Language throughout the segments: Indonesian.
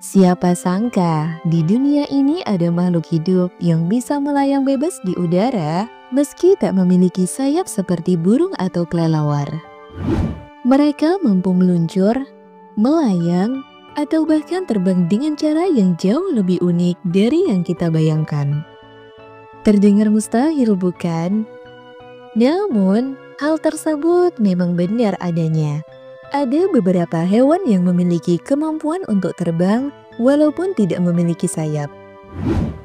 Siapa sangka di dunia ini ada makhluk hidup yang bisa melayang bebas di udara meski tak memiliki sayap seperti burung atau kelelawar. Mereka mampu meluncur, melayang, atau bahkan terbang dengan cara yang jauh lebih unik dari yang kita bayangkan. Terdengar mustahil bukan? Namun, hal tersebut memang benar adanya. Ada beberapa hewan yang memiliki kemampuan untuk terbang walaupun tidak memiliki sayap.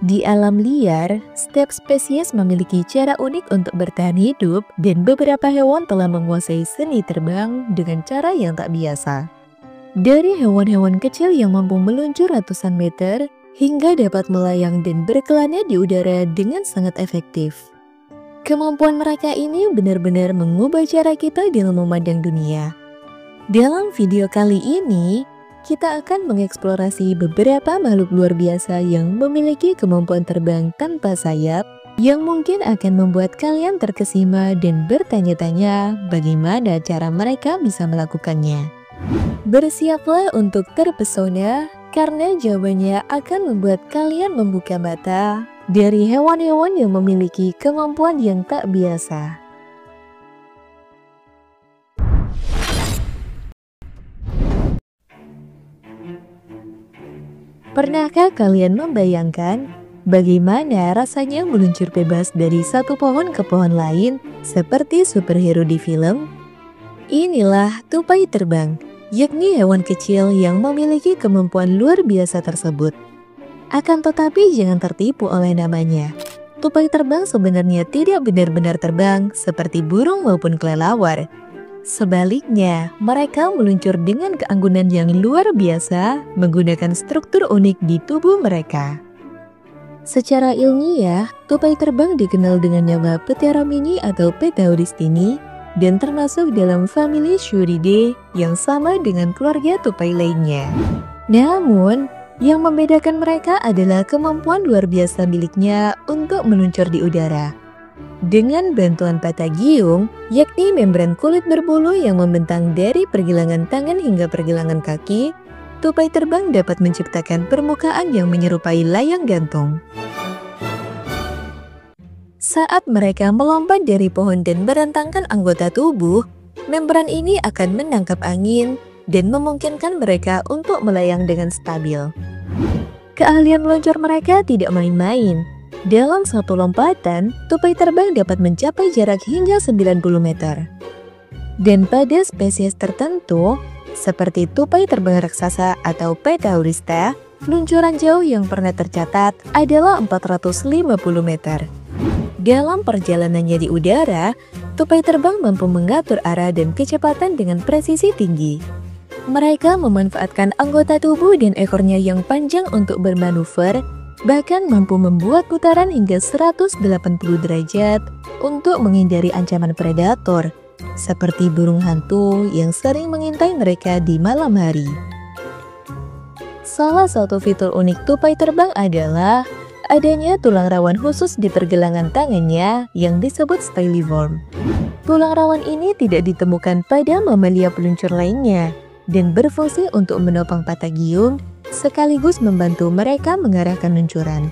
Di alam liar, setiap spesies memiliki cara unik untuk bertahan hidup dan beberapa hewan telah menguasai seni terbang dengan cara yang tak biasa. Dari hewan-hewan kecil yang mampu meluncur ratusan meter hingga dapat melayang dan berkelana di udara dengan sangat efektif. Kemampuan mereka ini benar-benar mengubah cara kita dalam memandang dunia. Dalam video kali ini, kita akan mengeksplorasi beberapa makhluk luar biasa yang memiliki kemampuan terbang tanpa sayap yang mungkin akan membuat kalian terkesima dan bertanya-tanya bagaimana cara mereka bisa melakukannya. Bersiaplah untuk terpesona karena jawabannya akan membuat kalian membuka mata dari hewan-hewan yang memiliki kemampuan yang tak biasa. Pernahkah kalian membayangkan bagaimana rasanya meluncur bebas dari satu pohon ke pohon lain seperti superhero di film? Inilah tupai terbang, yakni hewan kecil yang memiliki kemampuan luar biasa tersebut. Akan tetapi jangan tertipu oleh namanya. Tupai terbang sebenarnya tidak benar-benar terbang seperti burung maupun kelelawar. Sebaliknya, mereka meluncur dengan keanggunan yang luar biasa menggunakan struktur unik di tubuh mereka. Secara ilmiah, tupai terbang dikenal dengan nama Pterominii atau Petauristini dan termasuk dalam famili Sciuridae yang sama dengan keluarga tupai lainnya. Namun, yang membedakan mereka adalah kemampuan luar biasa miliknya untuk meluncur di udara. Dengan bantuan patagium, yakni membran kulit berbulu yang membentang dari pergelangan tangan hingga pergelangan kaki, tupai terbang dapat menciptakan permukaan yang menyerupai layang gantung. Saat mereka melompat dari pohon dan merentangkan anggota tubuh, membran ini akan menangkap angin dan memungkinkan mereka untuk melayang dengan stabil. Keahlian meluncur mereka tidak main-main. Dalam satu lompatan, tupai terbang dapat mencapai jarak hingga 90 meter. Dan pada spesies tertentu, seperti tupai terbang raksasa atau Petaurista, luncuran jauh yang pernah tercatat adalah 450 meter. Dalam perjalanannya di udara, tupai terbang mampu mengatur arah dan kecepatan dengan presisi tinggi. Mereka memanfaatkan anggota tubuh dan ekornya yang panjang untuk bermanuver, bahkan mampu membuat putaran hingga 180 derajat untuk menghindari ancaman predator, seperti burung hantu yang sering mengintai mereka di malam hari. Salah satu fitur unik tupai terbang adalah adanya tulang rawan khusus di pergelangan tangannya yang disebut styliform. Tulang rawan ini tidak ditemukan pada mamalia peluncur lainnya dan berfungsi untuk menopang patagium sekaligus membantu mereka mengarahkan luncuran.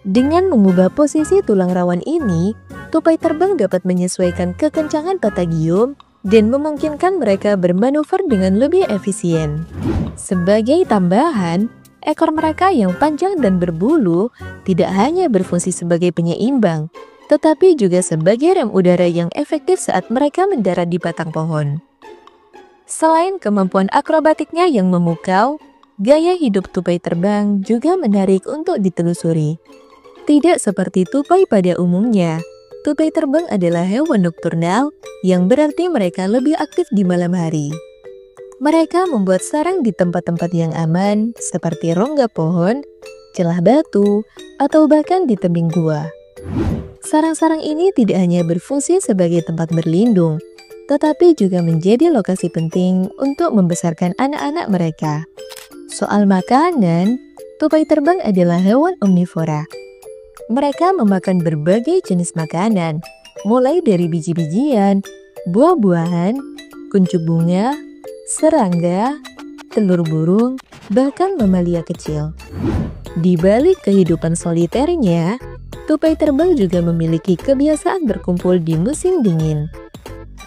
Dengan mengubah posisi tulang rawan ini, tupai terbang dapat menyesuaikan kekencangan patagium dan memungkinkan mereka bermanuver dengan lebih efisien. Sebagai tambahan, ekor mereka yang panjang dan berbulu tidak hanya berfungsi sebagai penyeimbang, tetapi juga sebagai rem udara yang efektif saat mereka mendarat di batang pohon. Selain kemampuan akrobatiknya yang memukau, gaya hidup tupai terbang juga menarik untuk ditelusuri. Tidak seperti tupai pada umumnya, tupai terbang adalah hewan nokturnal yang berarti mereka lebih aktif di malam hari. Mereka membuat sarang di tempat-tempat yang aman seperti rongga pohon, celah batu, atau bahkan di tebing gua. Sarang-sarang ini tidak hanya berfungsi sebagai tempat berlindung, tetapi juga menjadi lokasi penting untuk membesarkan anak-anak mereka. Soal makanan, tupai terbang adalah hewan omnivora. Mereka memakan berbagai jenis makanan, mulai dari biji-bijian, buah-buahan, kuncup bunga, serangga, telur burung, bahkan mamalia kecil. Di balik kehidupan soliternya, tupai terbang juga memiliki kebiasaan berkumpul di musim dingin.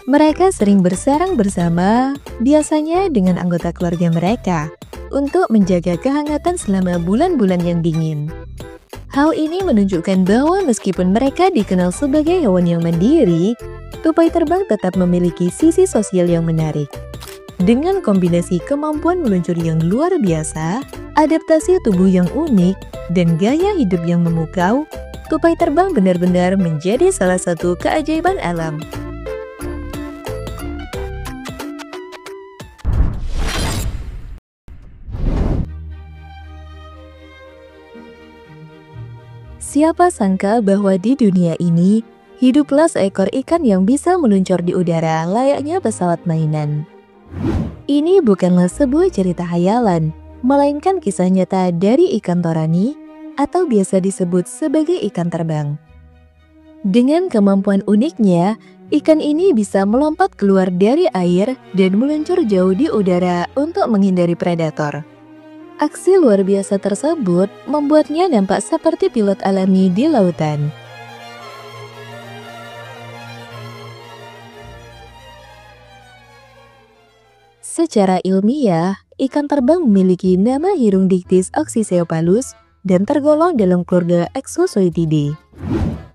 Mereka sering bersarang bersama, biasanya dengan anggota keluarga mereka, untuk menjaga kehangatan selama bulan-bulan yang dingin. Hal ini menunjukkan bahwa meskipun mereka dikenal sebagai hewan yang mandiri, tupai terbang tetap memiliki sisi sosial yang menarik. Dengan kombinasi kemampuan meluncur yang luar biasa, adaptasi tubuh yang unik, dan gaya hidup yang memukau, tupai terbang benar-benar menjadi salah satu keajaiban alam. Siapa sangka bahwa di dunia ini, hiduplah seekor ikan yang bisa meluncur di udara layaknya pesawat mainan. Ini bukanlah sebuah cerita hayalan, melainkan kisah nyata dari ikan torani, atau biasa disebut sebagai ikan terbang. Dengan kemampuan uniknya, ikan ini bisa melompat keluar dari air dan meluncur jauh di udara untuk menghindari predator. Aksi luar biasa tersebut membuatnya nampak seperti pilot alami di lautan. Secara ilmiah, ikan terbang memiliki nama Hirundictis oxycephalus dan tergolong dalam keluarga Exozoididae.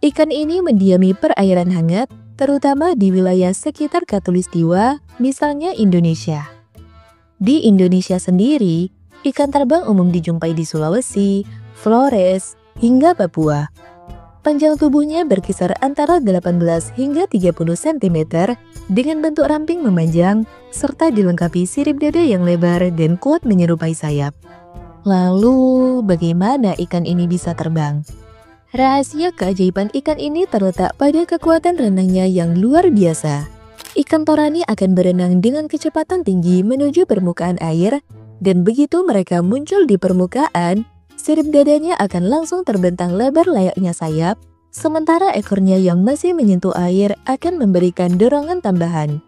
Ikan ini mendiami perairan hangat, terutama di wilayah sekitar Khatulistiwa, misalnya Indonesia. Di Indonesia sendiri, ikan terbang umum dijumpai di Sulawesi, Flores, hingga Papua. Panjang tubuhnya berkisar antara 18 hingga 30 cm dengan bentuk ramping memanjang, serta dilengkapi sirip dada yang lebar dan kuat menyerupai sayap. Lalu, bagaimana ikan ini bisa terbang? Rahasia keajaiban ikan ini terletak pada kekuatan renangnya yang luar biasa. Ikan torani akan berenang dengan kecepatan tinggi menuju permukaan air, dan begitu mereka muncul di permukaan, sirip dadanya akan langsung terbentang lebar layaknya sayap, sementara ekornya yang masih menyentuh air akan memberikan dorongan tambahan.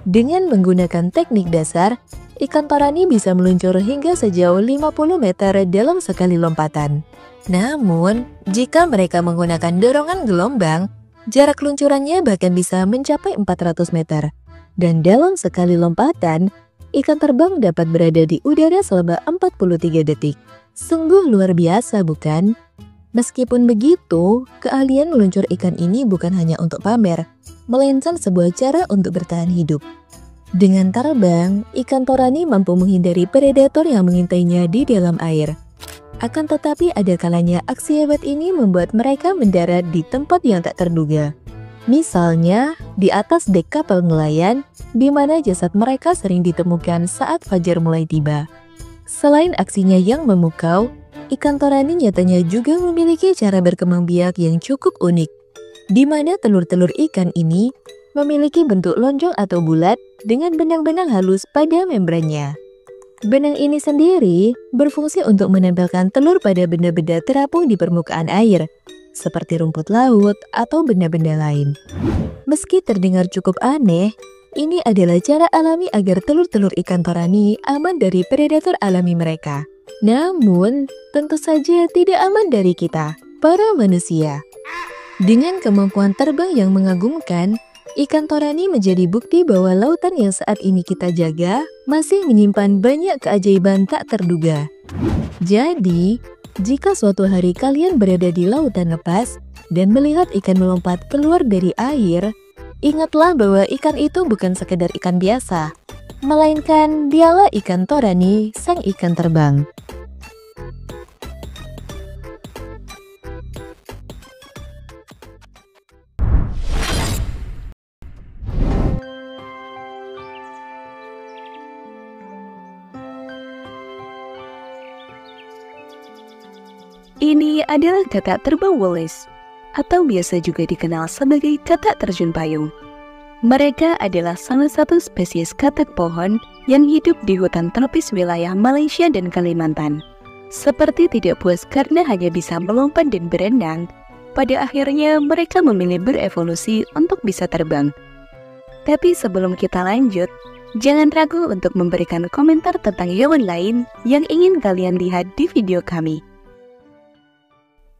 Dengan menggunakan teknik dasar, ikan torani bisa meluncur hingga sejauh 50 meter dalam sekali lompatan. Namun, jika mereka menggunakan dorongan gelombang, jarak luncurannya bahkan bisa mencapai 400 meter. Dan dalam sekali lompatan, ikan terbang dapat berada di udara selama 43 detik. Sungguh luar biasa, bukan? Meskipun begitu, keahlian meluncur ikan ini bukan hanya untuk pamer, melainkan sebuah cara untuk bertahan hidup. Dengan terbang, ikan torani mampu menghindari predator yang mengintainya di dalam air. Akan tetapi ada kalanya aksi hebat ini membuat mereka mendarat di tempat yang tak terduga. Misalnya, di atas dek kapal nelayan, di mana jasad mereka sering ditemukan saat fajar mulai tiba. Selain aksinya yang memukau, ikan torani nyatanya juga memiliki cara berkembang biak yang cukup unik, di mana telur-telur ikan ini memiliki bentuk lonjong atau bulat dengan benang-benang halus pada membrannya. Benang ini sendiri berfungsi untuk menempelkan telur pada benda-benda terapung di permukaan air, seperti rumput laut atau benda-benda lain. Meski terdengar cukup aneh, ini adalah cara alami agar telur-telur ikan torani aman dari predator alami mereka. Namun, tentu saja tidak aman dari kita, para manusia. Dengan kemampuan terbang yang mengagumkan, ikan torani menjadi bukti bahwa lautan yang saat ini kita jaga masih menyimpan banyak keajaiban tak terduga. Jadi, jika suatu hari kalian berada di lautan lepas dan melihat ikan melompat keluar dari air, ingatlah bahwa ikan itu bukan sekedar ikan biasa, melainkan dialah ikan torani, sang ikan terbang. Ini adalah katak terbang Wallace, atau biasa juga dikenal sebagai katak terjun payung. Mereka adalah salah satu spesies katak pohon yang hidup di hutan tropis wilayah Malaysia dan Kalimantan. Seperti tidak puas karena hanya bisa melompat dan berenang, pada akhirnya mereka memilih berevolusi untuk bisa terbang. Tapi sebelum kita lanjut, Jangan ragu untuk memberikan komentar tentang hewan lain yang ingin kalian lihat di video kami.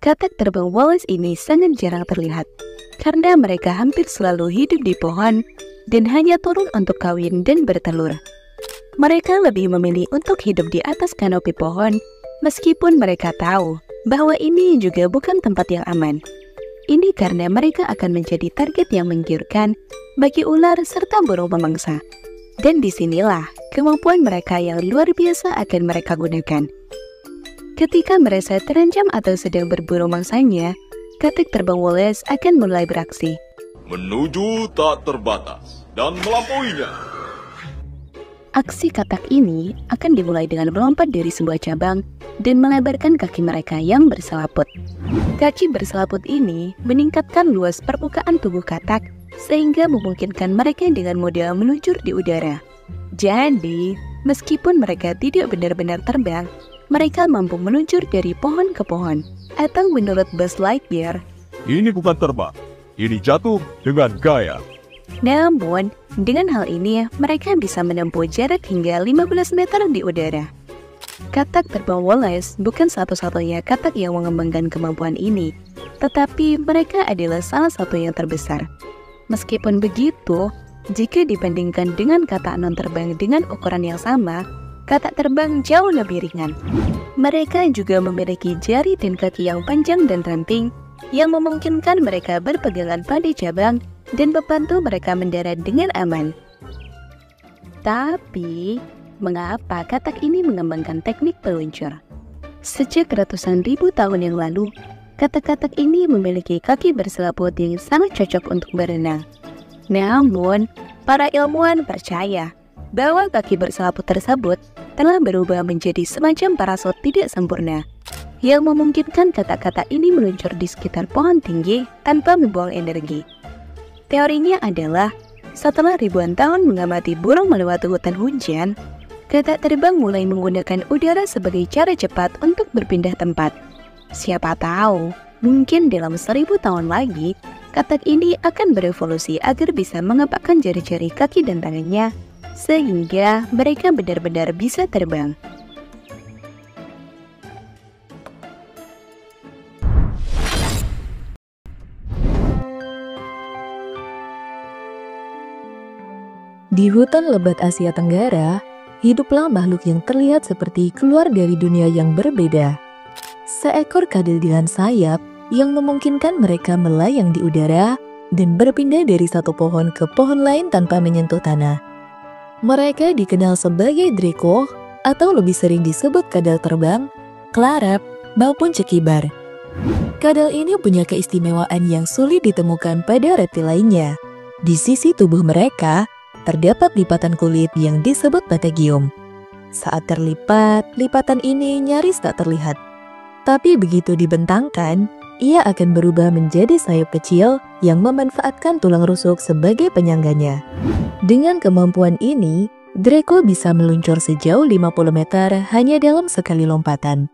Katak terbang Wallace ini sangat jarang terlihat, karena mereka hampir selalu hidup di pohon dan hanya turun untuk kawin dan bertelur. Mereka lebih memilih untuk hidup di atas kanopi pohon, meskipun mereka tahu bahwa ini juga bukan tempat yang aman. Ini karena mereka akan menjadi target yang menggiurkan bagi ular serta burung pemangsa. Dan disinilah kemampuan mereka yang luar biasa akan mereka gunakan. Ketika merasa terancam atau sedang berburu mangsanya, katak terbang Wallace akan mulai beraksi. Menuju tak terbatas dan melampauinya. Aksi katak ini akan dimulai dengan melompat dari sebuah cabang dan melebarkan kaki mereka yang berselaput. Kaki berselaput ini meningkatkan luas permukaan tubuh katak sehingga memungkinkan mereka dengan mudah meluncur di udara. Jadi, meskipun mereka tidak benar-benar terbang, mereka mampu meluncur dari pohon ke pohon. Atau menurut Buzz Lightyear, Ini bukan terbang, ini jatuh dengan gaya. namun dengan hal ini mereka bisa menempuh jarak hingga 15 meter di udara. Katak terbang Wallace bukan satu-satunya katak yang mengembangkan kemampuan ini, tetapi mereka adalah salah satu yang terbesar. Meskipun begitu, jika dibandingkan dengan katak non-terbang dengan ukuran yang sama, katak terbang jauh lebih ringan. Mereka juga memiliki jari dan kaki yang panjang dan ramping, yang memungkinkan mereka berpegangan pada cabang dan membantu mereka mendarat dengan aman. Tapi, mengapa katak ini mengembangkan teknik peluncur? Sejak ratusan ribu tahun yang lalu, katak-katak ini memiliki kaki berselaput yang sangat cocok untuk berenang. Namun, para ilmuwan percaya bahwa kaki berselaput tersebut telah berubah menjadi semacam parasut tidak sempurna, yang memungkinkan katak-katak ini meluncur di sekitar pohon tinggi tanpa membuang energi. Teorinya adalah, setelah ribuan tahun mengamati burung melewati hutan hujan, katak terbang mulai menggunakan udara sebagai cara cepat untuk berpindah tempat. Siapa tahu, mungkin dalam 1000 tahun lagi, katak ini akan berevolusi agar bisa mengepakkan jari-jari kaki dan tangannya, sehingga mereka benar-benar bisa terbang. Di hutan lebat Asia Tenggara, hiduplah makhluk yang terlihat seperti keluar dari dunia yang berbeda. Seekor kadal dengan sayap yang memungkinkan mereka melayang di udara dan berpindah dari satu pohon ke pohon lain tanpa menyentuh tanah. Mereka dikenal sebagai Draco atau lebih sering disebut kadal terbang, klarep, maupun cekibar. Kadal ini punya keistimewaan yang sulit ditemukan pada reptil lainnya. Di sisi tubuh mereka, terdapat lipatan kulit yang disebut patagium. Saat terlipat, lipatan ini nyaris tak terlihat. Tapi begitu dibentangkan, ia akan berubah menjadi sayap kecil yang memanfaatkan tulang rusuk sebagai penyangganya. Dengan kemampuan ini, Draco bisa meluncur sejauh 50 meter hanya dalam sekali lompatan.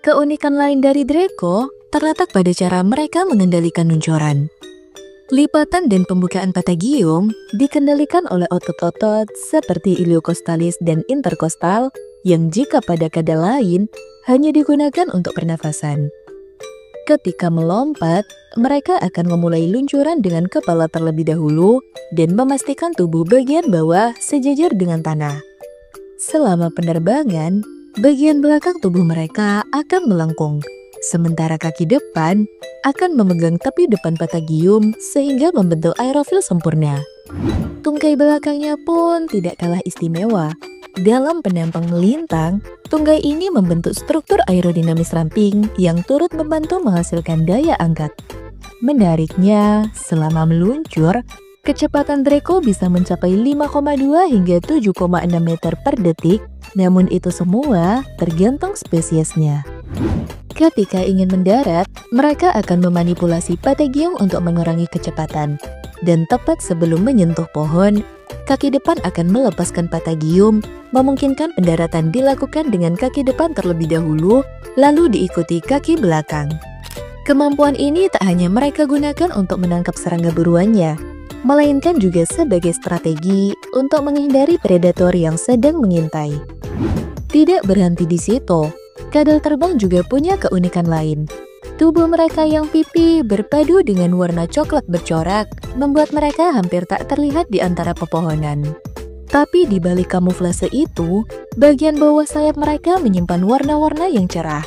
Keunikan lain dari Draco terletak pada cara mereka mengendalikan luncuran. Lipatan dan pembukaan patagium dikendalikan oleh otot-otot seperti iliocostalis dan interkostal yang jika pada kadal lain hanya digunakan untuk pernafasan. Ketika melompat, mereka akan memulai luncuran dengan kepala terlebih dahulu dan memastikan tubuh bagian bawah sejajar dengan tanah. Selama penerbangan, bagian belakang tubuh mereka akan melengkung, sementara kaki depan akan memegang tepi depan patagium sehingga membentuk aerofil sempurna. Tungkai belakangnya pun tidak kalah istimewa. Dalam penampang melintang, tunggai ini membentuk struktur aerodinamis ramping yang turut membantu menghasilkan daya angkat. Menariknya, selama meluncur, kecepatan Draco bisa mencapai 5,2 hingga 7,6 meter per detik, namun itu semua tergantung spesiesnya. Ketika ingin mendarat, mereka akan memanipulasi patagium untuk mengurangi kecepatan. Dan tepat sebelum menyentuh pohon, kaki depan akan melepaskan patagium, memungkinkan pendaratan dilakukan dengan kaki depan terlebih dahulu, lalu diikuti kaki belakang. Kemampuan ini tak hanya mereka gunakan untuk menangkap serangga buruannya, melainkan juga sebagai strategi untuk menghindari predator yang sedang mengintai. Tidak berhenti di situ, kadal terbang juga punya keunikan lain. Tubuh mereka yang pipi berpadu dengan warna coklat bercorak membuat mereka hampir tak terlihat di antara pepohonan. Tapi di balik kamuflase itu, bagian bawah sayap mereka menyimpan warna-warna yang cerah.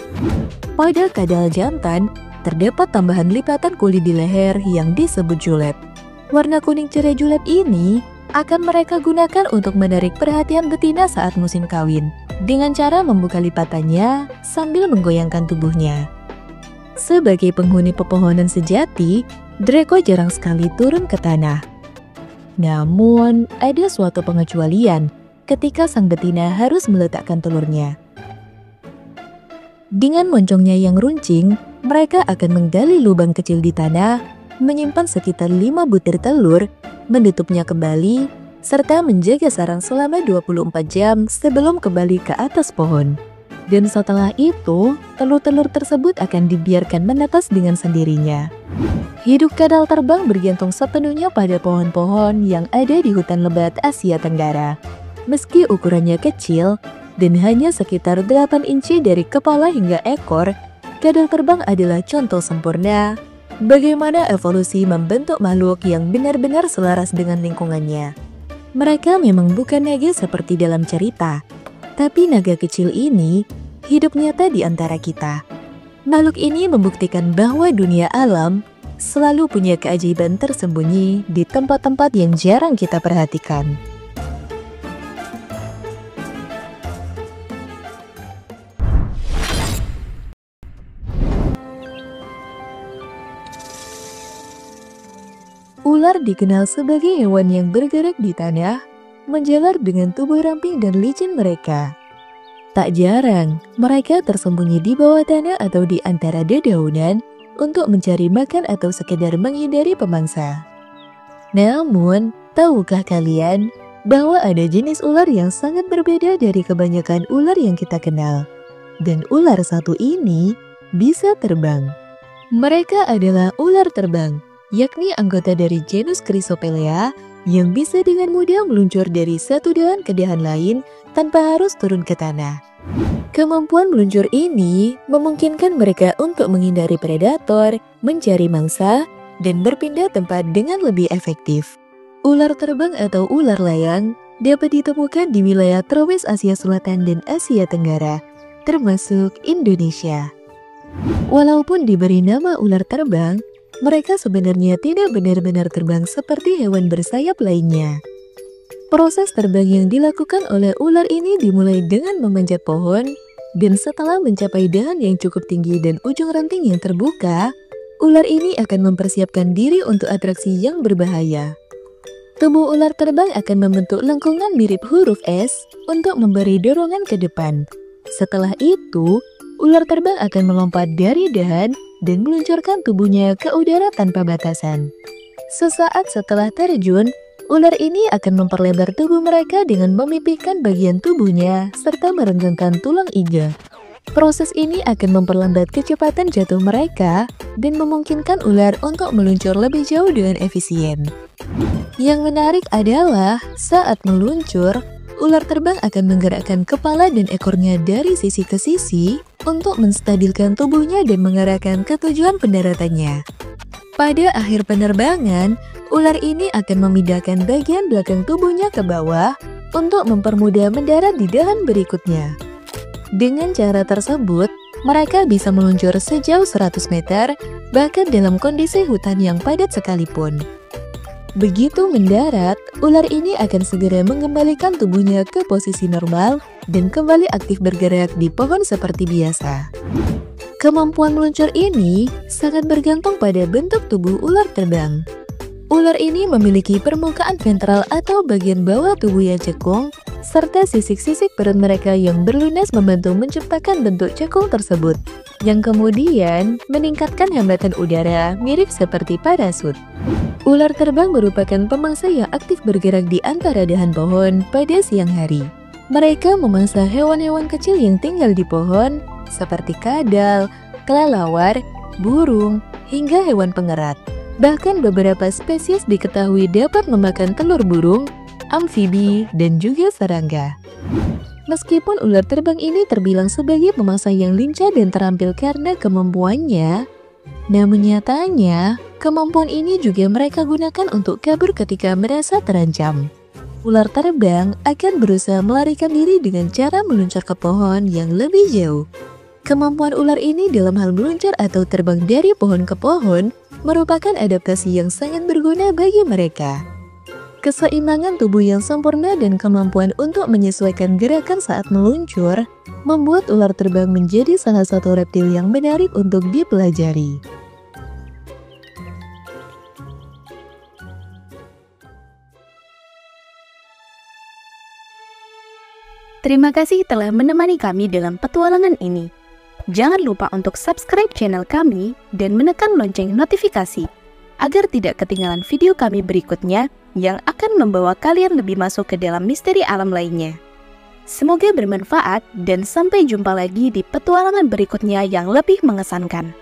Pada kadal jantan, terdapat tambahan lipatan kulit di leher yang disebut julep. Warna kuning cerai julep ini akan mereka gunakan untuk menarik perhatian betina saat musim kawin, dengan cara membuka lipatannya sambil menggoyangkan tubuhnya. Sebagai penghuni pepohonan sejati, Draco jarang sekali turun ke tanah. Namun, ada suatu pengecualian ketika sang betina harus meletakkan telurnya. Dengan moncongnya yang runcing, mereka akan menggali lubang kecil di tanah, menyimpan sekitar 5 butir telur, menutupnya kembali, serta menjaga sarang selama 24 jam sebelum kembali ke atas pohon. Dan setelah itu, telur-telur tersebut akan dibiarkan menetas dengan sendirinya. Hidup kadal terbang bergantung sepenuhnya pada pohon-pohon yang ada di hutan lebat Asia Tenggara. Meski ukurannya kecil dan hanya sekitar 8 inci dari kepala hingga ekor, kadal terbang adalah contoh sempurna bagaimana evolusi membentuk makhluk yang benar-benar selaras dengan lingkungannya. Mereka memang bukan naga seperti dalam cerita, tapi naga kecil ini hidup nyata di antara kita. Makhluk ini membuktikan bahwa dunia alam selalu punya keajaiban tersembunyi di tempat-tempat yang jarang kita perhatikan. Ular dikenal sebagai hewan yang bergerak di tanah, menjalar dengan tubuh ramping dan licin mereka. Tak jarang, mereka tersembunyi di bawah tanah atau di antara dedaunan untuk mencari makan atau sekedar menghindari pemangsa. Namun, tahukah kalian bahwa ada jenis ular yang sangat berbeda dari kebanyakan ular yang kita kenal? Dan ular satu ini bisa terbang. Mereka adalah ular terbang, yakni anggota dari genus Chrysopelea yang bisa dengan mudah meluncur dari satu dahan ke dahan lain tanpa harus turun ke tanah. Kemampuan meluncur ini memungkinkan mereka untuk menghindari predator, mencari mangsa, dan berpindah tempat dengan lebih efektif. Ular terbang atau ular layang dapat ditemukan di wilayah tropis Asia Selatan dan Asia Tenggara, termasuk Indonesia. Walaupun diberi nama ular terbang, mereka sebenarnya tidak benar-benar terbang seperti hewan bersayap lainnya. Proses terbang yang dilakukan oleh ular ini dimulai dengan memanjat pohon, dan setelah mencapai dahan yang cukup tinggi dan ujung ranting yang terbuka, ular ini akan mempersiapkan diri untuk atraksi yang berbahaya. Tubuh ular terbang akan membentuk lengkungan mirip huruf S untuk memberi dorongan ke depan. Setelah itu, ular terbang akan melompat dari dahan dan meluncurkan tubuhnya ke udara tanpa batasan. Sesaat setelah terjun, ular ini akan memperlebar tubuh mereka dengan memipihkan bagian tubuhnya serta merenggangkan tulang iga. Proses ini akan memperlambat kecepatan jatuh mereka dan memungkinkan ular untuk meluncur lebih jauh dengan efisien. Yang menarik adalah saat meluncur, ular terbang akan menggerakkan kepala dan ekornya dari sisi ke sisi untuk menstabilkan tubuhnya dan mengarahkan ke tujuan pendaratannya. Pada akhir penerbangan, ular ini akan memindahkan bagian belakang tubuhnya ke bawah untuk mempermudah mendarat di dahan berikutnya. Dengan cara tersebut, mereka bisa meluncur sejauh 100 meter, bahkan dalam kondisi hutan yang padat sekalipun. Begitu mendarat, ular ini akan segera mengembalikan tubuhnya ke posisi normal dan kembali aktif bergerak di pohon seperti biasa. Kemampuan meluncur ini sangat bergantung pada bentuk tubuh ular terbang. Ular ini memiliki permukaan ventral atau bagian bawah tubuh yang cekung, serta sisik-sisik perut mereka yang berlunas membantu menciptakan bentuk cekung tersebut, yang kemudian meningkatkan hambatan udara mirip seperti parasut. Ular terbang merupakan pemangsa yang aktif bergerak di antara dahan pohon pada siang hari. Mereka memangsa hewan-hewan kecil yang tinggal di pohon, seperti kadal, kelelawar, burung, hingga hewan pengerat. Bahkan beberapa spesies diketahui dapat memakan telur burung, amfibi, dan juga serangga. Meskipun ular terbang ini terbilang sebagai pemangsa yang lincah dan terampil karena kemampuannya, namun nyatanya kemampuan ini juga mereka gunakan untuk kabur ketika merasa terancam. Ular terbang akan berusaha melarikan diri dengan cara meluncur ke pohon yang lebih jauh. Kemampuan ular ini dalam hal meluncur atau terbang dari pohon ke pohon merupakan adaptasi yang sangat berguna bagi mereka. Keseimbangan tubuh yang sempurna dan kemampuan untuk menyesuaikan gerakan saat meluncur membuat ular terbang menjadi salah satu reptil yang menarik untuk dipelajari. Terima kasih telah menemani kami dalam petualangan ini. Jangan lupa untuk subscribe channel kami dan menekan lonceng notifikasi agar tidak ketinggalan video kami berikutnya yang akan membawa kalian lebih masuk ke dalam misteri alam lainnya. Semoga bermanfaat dan sampai jumpa lagi di petualangan berikutnya yang lebih mengesankan.